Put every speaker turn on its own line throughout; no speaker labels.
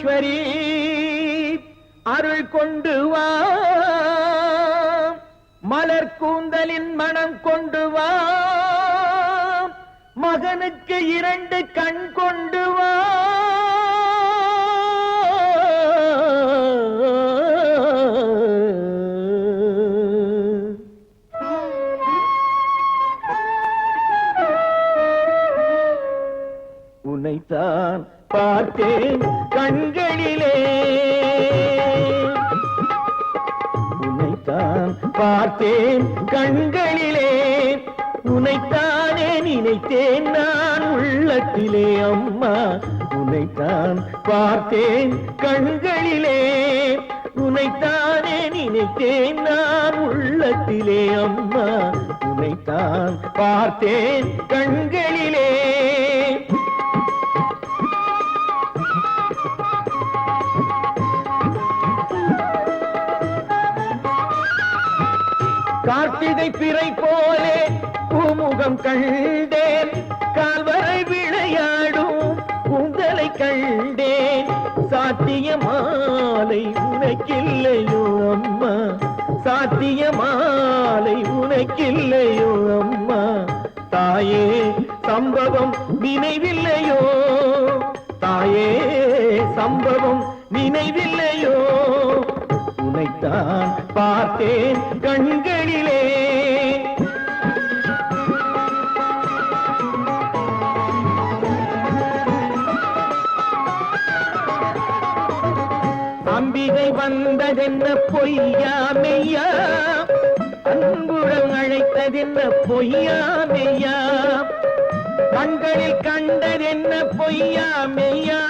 பரமேஸ்வரி அருள் கொண்டு வா, மலர் கூந்தலின் மனம் கொண்டு வா, மகனுக்கு 2 கண் கொண்டு வா. உன்னைத்தான் பார்த்தேன் கண்களிலே, உன்னைத்தான் பார்த்தேன் கண்களிலே, உன்னைத்தானே நினைத்தேன் நான் உள்ளத்திலே. அம்மா உன்னைத்தான் பார்த்தேன் கண்களிலே, உன்னைத்தானே நினைத்தேன் நான் உள்ளத்திலே. அம்மா உன்னைத்தான் பார்த்தேன் கண்களிலே. கார்த்திகை பிறை போலே பூமுகம் கண்டேன், கால்வரை விளையாடும் கூந்தலை கண்டேன். சாத்திய மாலை உனக்கில்லையோ அம்மா, சாத்திய மாலை உனக்கில்லையோ அம்மா. தாயே சம்பவம் நினைவில்லையோ, தாயே சம்பவம் நினைவில்லையோ. உன்னைத்தான் பார்த்தேன் கண்களிலே. அம்பிகை வந்ததென்ன பொய்யா மெய்யா, அன்புடன் அழைத்ததென்ன பொய்யா மெய்யா, கண்களில் கண்டதென்ன பொய்யா மெய்யா,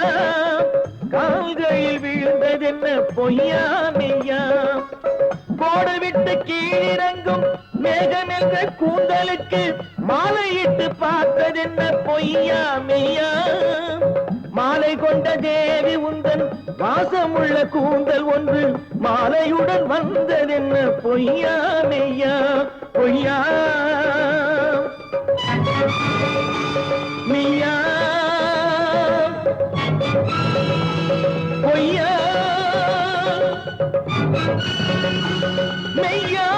கால்களில் விழுந்ததென்ன பொய்யா மெய்யா. கோடவிட்டு கீழிறங்கும் மேகமென்ற கூந்தலுக்கு மாலையிட்டு பார்த்ததென்ன பொய்யா மெய்யா. மாலை கொண்ட தேவி உந்தன் வாசமுள்ள கூந்தல் ஒன்று மாலையுடன் வந்ததென்ன பொய்யா மெய்யா. பொய்யா மெய்யா, பொய்யா மெய்யா.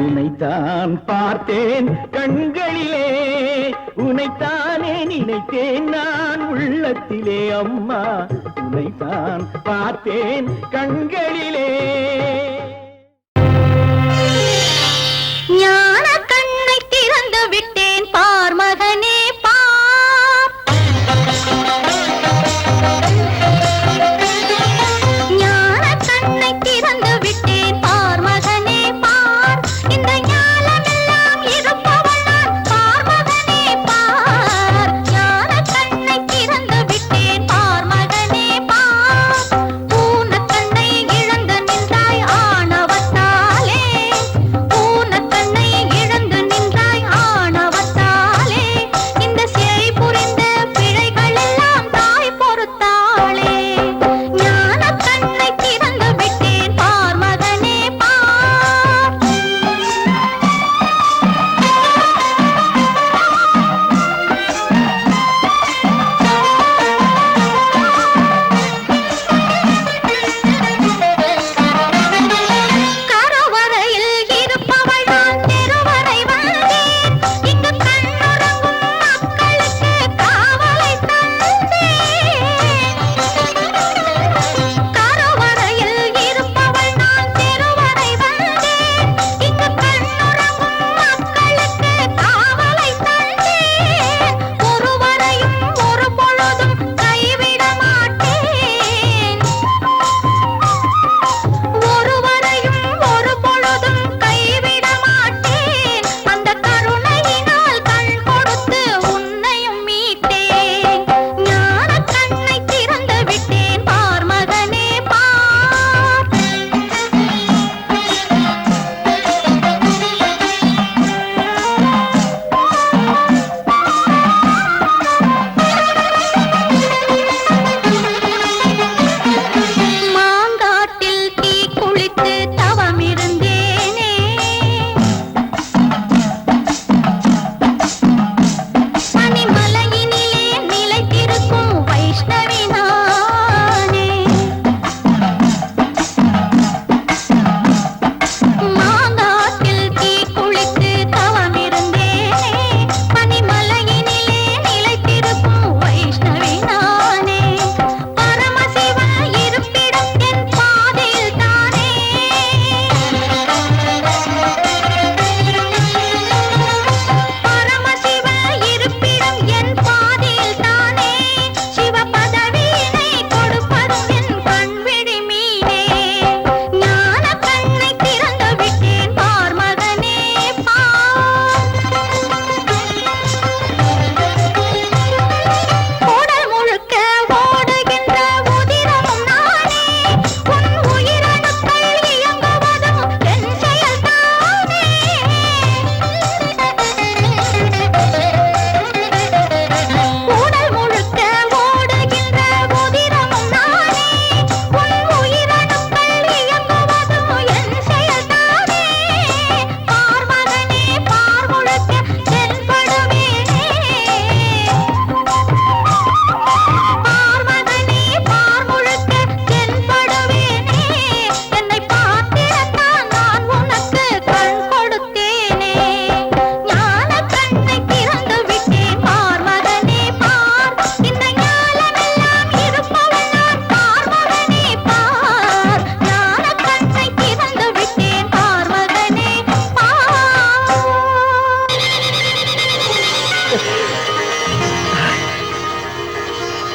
உன்னைத்தான் பார்த்தேன் கண்களிலே, உன்னைத்தானே நினைத்தேன் நான் உள்ளத்திலே. அம்மா உன்னைத்தான் பார்த்தேன் கண்களிலே.
ஞான கண்ணை திறந்து விட்டேன் பார் மகனே பார், ஞான கண்ணை திறந்து விட்டேன் பார் மகனே பார், இந்த ஞானமெல்லாம் இருப்பவள் நான் பார் மகனே பார். ஞான கண்ணை திறந்து விட்டேன் பார் மகனே பார், ஊன கண்ணை இழந்து நின்றாய்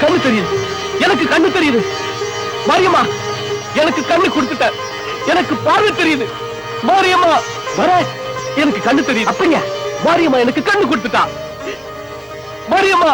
கண்ணு தெரியுது, எனக்கு கண்ணு தெரியுது. மாரியம்மா எனக்கு கண்ணு கொடுத்துட்ட, எனக்கு பார்வை தெரியுது. மாரியம்மா வர, எனக்கு கண்ணு தெரியுது. அப்பங்க மாரியம்மா எனக்கு கண்ணு கொடுத்துட்டா. மாரியம்மா